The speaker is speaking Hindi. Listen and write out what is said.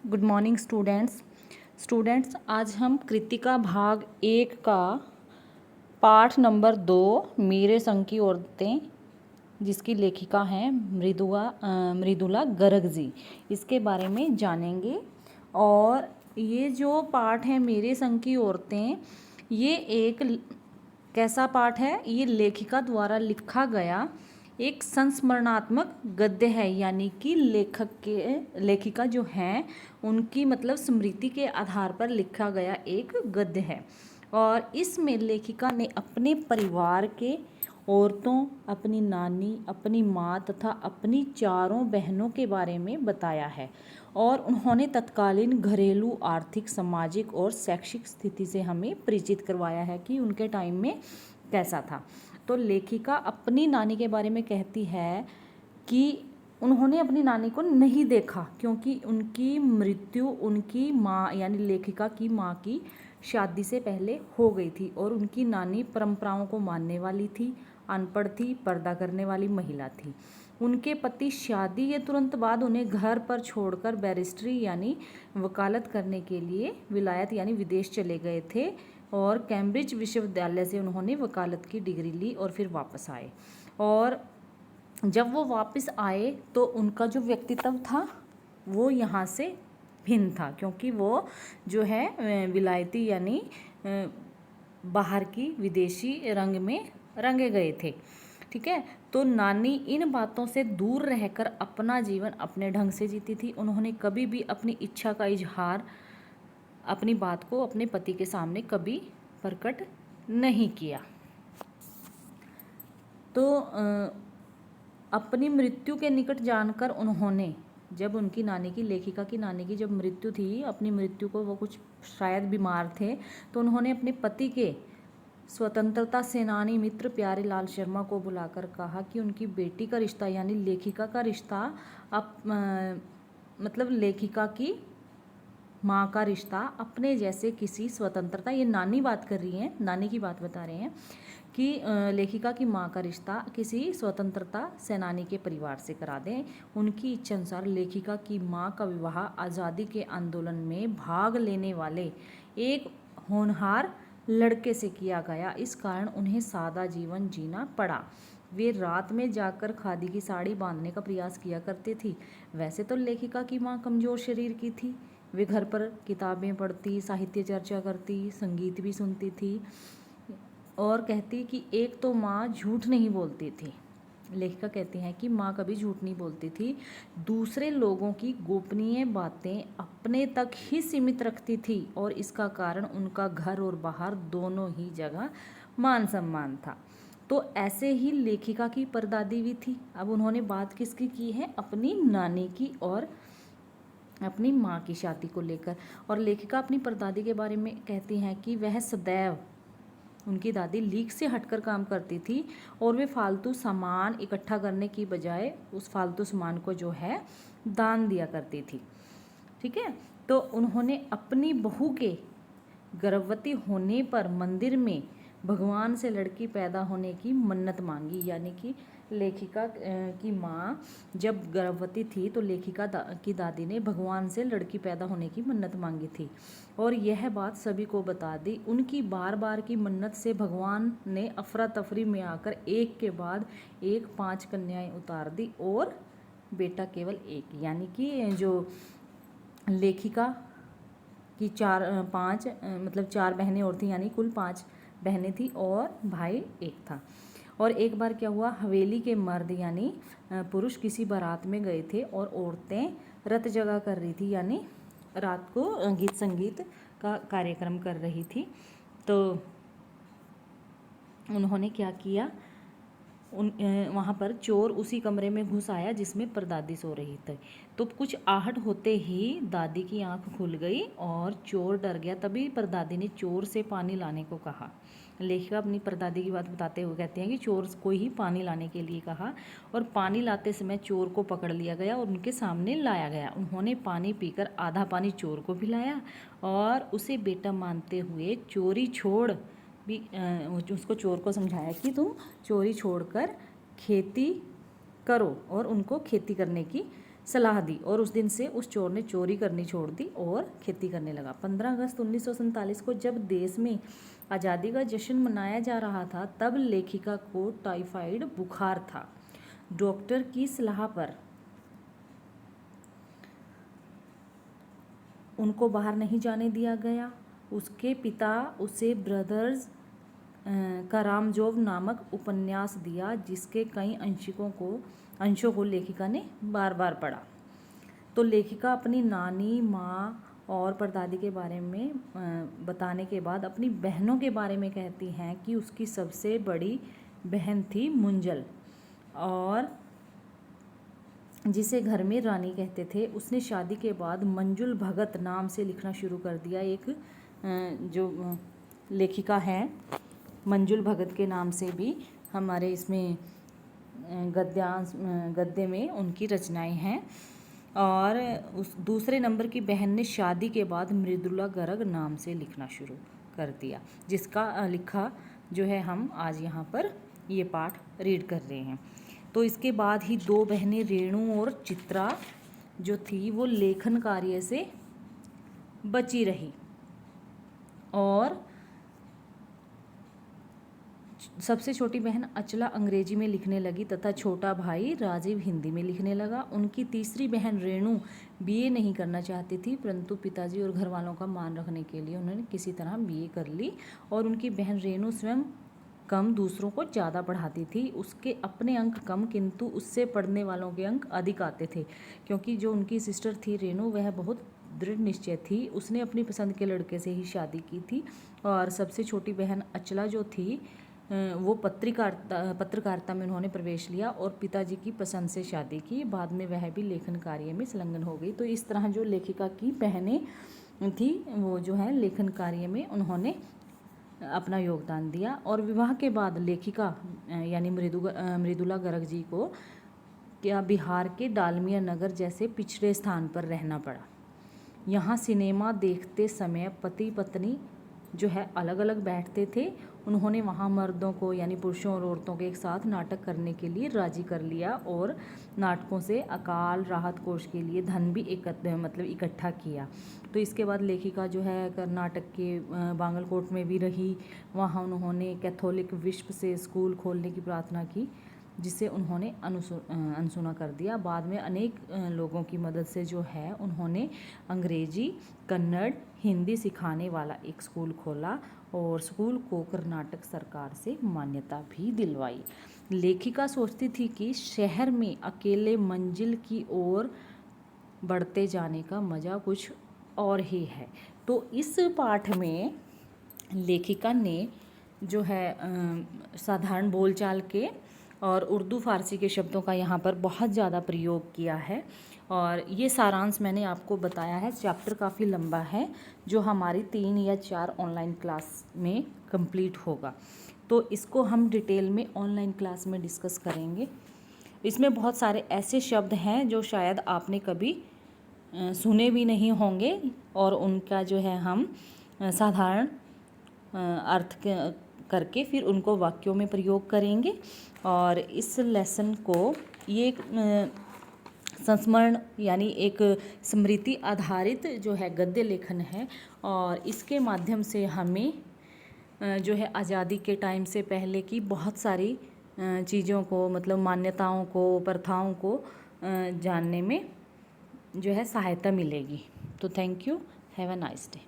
गुड मॉर्निंग स्टूडेंट्स आज हम कृतिका भाग 1 का पाठ नंबर 2 मेरे संग की औरतें, जिसकी लेखिका हैं मृदुला गर्ग जी, इसके बारे में जानेंगे। और ये जो पाठ है मेरे संग की औरतें, ये एक कैसा पाठ है? ये लेखिका द्वारा लिखा गया एक संस्मरणात्मक गद्य है, यानी कि लेखिका जो हैं उनकी मतलब स्मृति के आधार पर लिखा गया एक गद्य है। और इसमें लेखिका ने अपने परिवार के औरतों, अपनी नानी, अपनी माँ तथा अपनी चारों बहनों के बारे में बताया है। और उन्होंने तत्कालीन घरेलू, आर्थिक, सामाजिक और शैक्षिक स्थिति से हमें परिचित करवाया है कि उनके टाइम में कैसा था। तो लेखिका अपनी नानी के बारे में कहती है कि उन्होंने अपनी नानी को नहीं देखा, क्योंकि उनकी मृत्यु उनकी माँ यानी लेखिका की माँ की शादी से पहले हो गई थी। और उनकी नानी परंपराओं को मानने वाली थी, अनपढ़ थी, पर्दा करने वाली महिला थी। उनके पति शादी के तुरंत बाद उन्हें घर पर छोड़कर बैरिस्ट्री यानी वकालत करने के लिए विलायत यानी विदेश चले गए थे। और कैम्ब्रिज विश्वविद्यालय से उन्होंने वकालत की डिग्री ली और फिर वापस आए। और जब वो वापस आए तो उनका जो व्यक्तित्व था वो यहाँ से भिन्न था, क्योंकि वो जो है विलायती यानी बाहर की विदेशी रंग में रंगे गए थे। ठीक है, तो नानी इन बातों से दूर रहकर अपना जीवन अपने ढंग से जीती थी। उन्होंने कभी भी अपनी इच्छा का इजहार, अपनी बात को अपने पति के सामने कभी प्रकट नहीं किया। तो अपनी मृत्यु के निकट जानकर उन्होंने, जब उनकी नानी की, लेखिका की नानी की जब मृत्यु थी, अपनी मृत्यु को वो कुछ शायद बीमार थे, तो उन्होंने अपने पति के स्वतंत्रता सेनानी मित्र प्यारे लाल शर्मा को बुलाकर कहा कि उनकी बेटी का रिश्ता यानी लेखिका का रिश्ता मतलब लेखिका की माँ का रिश्ता अपने जैसे किसी स्वतंत्रता, ये नानी बात कर रही हैं, नानी की बात बता रहे हैं कि लेखिका की माँ का रिश्ता किसी स्वतंत्रता सेनानी के परिवार से करा दें। उनकी इच्छा अनुसार लेखिका की माँ का विवाह आज़ादी के आंदोलन में भाग लेने वाले एक होनहार लड़के से किया गया। इस कारण उन्हें सादा जीवन जीना पड़ा। वे रात में जाकर खादी की साड़ी बांधने का प्रयास किया करती थी। वैसे तो लेखिका की माँ कमज़ोर शरीर की थी। वे घर पर किताबें पढ़ती, साहित्य चर्चा करती, संगीत भी सुनती थी। और कहती कि एक तो माँ झूठ नहीं बोलती थी। लेखिका कहती हैं कि माँ कभी झूठ नहीं बोलती थी। दूसरे लोगों की गोपनीय बातें अपने तक ही सीमित रखती थी और इसका कारण उनका घर और बाहर दोनों ही जगह मान सम्मान था। तो ऐसे ही लेखिका की परदादी भी थी। अब उन्होंने बात किसकी की है? अपनी नानी की और अपनी माँ की शादी को लेकर। और लेखिका अपनी परदादी के बारे में कहती हैं कि वह सदैव, उनकी दादी लीक से हटकर काम करती थी और वे फालतू सामान इकट्ठा करने की बजाय उस फालतू सामान को जो है दान दिया करती थी। ठीक है, तो उन्होंने अपनी बहू के गर्भवती होने पर मंदिर में भगवान से लड़की पैदा होने की मन्नत मांगी। यानी कि लेखिका की माँ जब गर्भवती थी तो लेखिका की दादी ने भगवान से लड़की पैदा होने की मन्नत मांगी थी और यह बात सभी को बता दी। उनकी बार बार की मन्नत से भगवान ने अफरा तफरी में आकर एक के बाद एक 5 कन्याएं उतार दी और बेटा केवल एक। यानी कि जो लेखिका की 5 मतलब 4 बहनें और थी, यानी कुल 5 बहनें थी और भाई एक था। और एक बार क्या हुआ, हवेली के मर्द यानी पुरुष किसी बारात में गए थे और औरतें रत जगा कर रही थी, यानी रात को गीत संगीत का कार्यक्रम कर रही थी। तो उन्होंने क्या किया, वहाँ पर चोर उसी कमरे में घुस आया जिसमें परदादी सो रही थी। तो कुछ आहट होते ही दादी की आंख खुल गई और चोर डर गया। तभी परदादी ने चोर से पानी लाने को कहा। लेखिका अपनी परदादी की बात बताते हुए कहते हैं कि चोर को ही पानी लाने के लिए कहा और पानी लाते समय चोर को पकड़ लिया गया और उनके सामने लाया गया। उन्होंने पानी पीकर आधा पानी चोर को पिलाया और उसे बेटा मानते हुए चोरी छोड़ भी उसको, चोर को समझाया कि तुम चोरी छोड़कर खेती करो और उनको खेती करने की सलाह दी और उस दिन से उस चोर ने चोरी करनी छोड़ दी और खेती करने लगा। 15 अगस्त 1947 को जब देश में आज़ादी का जश्न मनाया जा रहा था, तब लेखिका को टाइफाइड बुखार था। डॉक्टर की सलाह पर उनको बाहर नहीं जाने दिया गया। उसके पिता उसे ब्रदर्स कारामजोव नामक उपन्यास दिया, जिसके कई अंशों को लेखिका ने बार बार पढ़ा। तो लेखिका अपनी नानी, माँ और परदादी के बारे में बताने के बाद अपनी बहनों के बारे में कहती हैं कि उसकी सबसे बड़ी बहन थी मुंजल, और जिसे घर में रानी कहते थे। उसने शादी के बाद मंजुल भगत नाम से लिखना शुरू कर दिया। एक जो लेखिका हैं मंजुल भगत के नाम से भी हमारे इसमें गद्य में उनकी रचनाएं हैं। और उस दूसरे नंबर की बहन ने शादी के बाद मृदुला गर्ग नाम से लिखना शुरू कर दिया, जिसका लिखा जो है हम आज यहाँ पर ये पाठ रीड कर रहे हैं। तो इसके बाद ही दो बहनें रेणु और चित्रा जो थी वो लेखन कार्य से बची रही, और सबसे छोटी बहन अचला अंग्रेजी में लिखने लगी तथा छोटा भाई राजीव हिंदी में लिखने लगा। उनकी तीसरी बहन रेणु बीए नहीं करना चाहती थी, परंतु पिताजी और घर वालों का मान रखने के लिए उन्होंने किसी तरह बीए कर ली। और उनकी बहन रेणु स्वयं कम, दूसरों को ज़्यादा पढ़ाती थी। उसके अपने अंक कम, किंतु उससे पढ़ने वालों के अंक अधिक आते थे, क्योंकि जो उनकी सिस्टर थी रेणु, वह बहुत दृढ़ निश्चय थी। उसने अपनी पसंद के लड़के से ही शादी की थी। और सबसे छोटी बहन अचला जो थी वो पत्रकारिता में उन्होंने प्रवेश लिया और पिताजी की पसंद से शादी की। बाद में वह भी लेखन कार्य में संलग्न हो गई। तो इस तरह जो लेखिका की बहनें थी वो जो है लेखन कार्य में उन्होंने अपना योगदान दिया। और विवाह के बाद लेखिका यानी मृदुला गर्ग जी को क्या बिहार के डालमिया नगर जैसे पिछड़े स्थान पर रहना पड़ा। यहाँ सिनेमा देखते समय पति पत्नी जो है अलग अलग बैठते थे। उन्होंने वहाँ मर्दों को यानी पुरुषों और औरतों के एक साथ नाटक करने के लिए राजी कर लिया और नाटकों से अकाल राहत कोष के लिए धन भी इकट्ठा किया। तो इसके बाद लेखिका जो है कर्नाटक के बांगलकोट में भी रही। वहाँ उन्होंने कैथोलिक बिशप से स्कूल खोलने की प्रार्थना की, जिसे उन्होंने अनसुना कर दिया। बाद में अनेक लोगों की मदद से जो है उन्होंने अंग्रेजी, कन्नड़, हिंदी सिखाने वाला एक स्कूल खोला और स्कूल को कर्नाटक सरकार से मान्यता भी दिलवाई। लेखिका सोचती थी कि शहर में अकेले मंजिल की ओर बढ़ते जाने का मज़ा कुछ और ही है। तो इस पाठ में लेखिका ने जो है साधारण बोलचाल के और उर्दू फारसी के शब्दों का यहाँ पर बहुत ज़्यादा प्रयोग किया है। और ये सारांश मैंने आपको बताया है। चैप्टर काफ़ी लंबा है जो हमारी 3 या 4 ऑनलाइन क्लास में कंप्लीट होगा। तो इसको हम डिटेल में ऑनलाइन क्लास में डिस्कस करेंगे। इसमें बहुत सारे ऐसे शब्द हैं जो शायद आपने कभी सुने भी नहीं होंगे और उनका जो है हम साधारण अर्थ करके फिर उनको वाक्यों में प्रयोग करेंगे। और इस लेसन को ये संस्मरण यानी एक स्मृति आधारित जो है गद्य लेखन है, और इसके माध्यम से हमें जो है आज़ादी के टाइम से पहले की बहुत सारी चीज़ों को मान्यताओं को, प्रथाओं को जानने में जो है सहायता मिलेगी। तो thank you, have a nice day.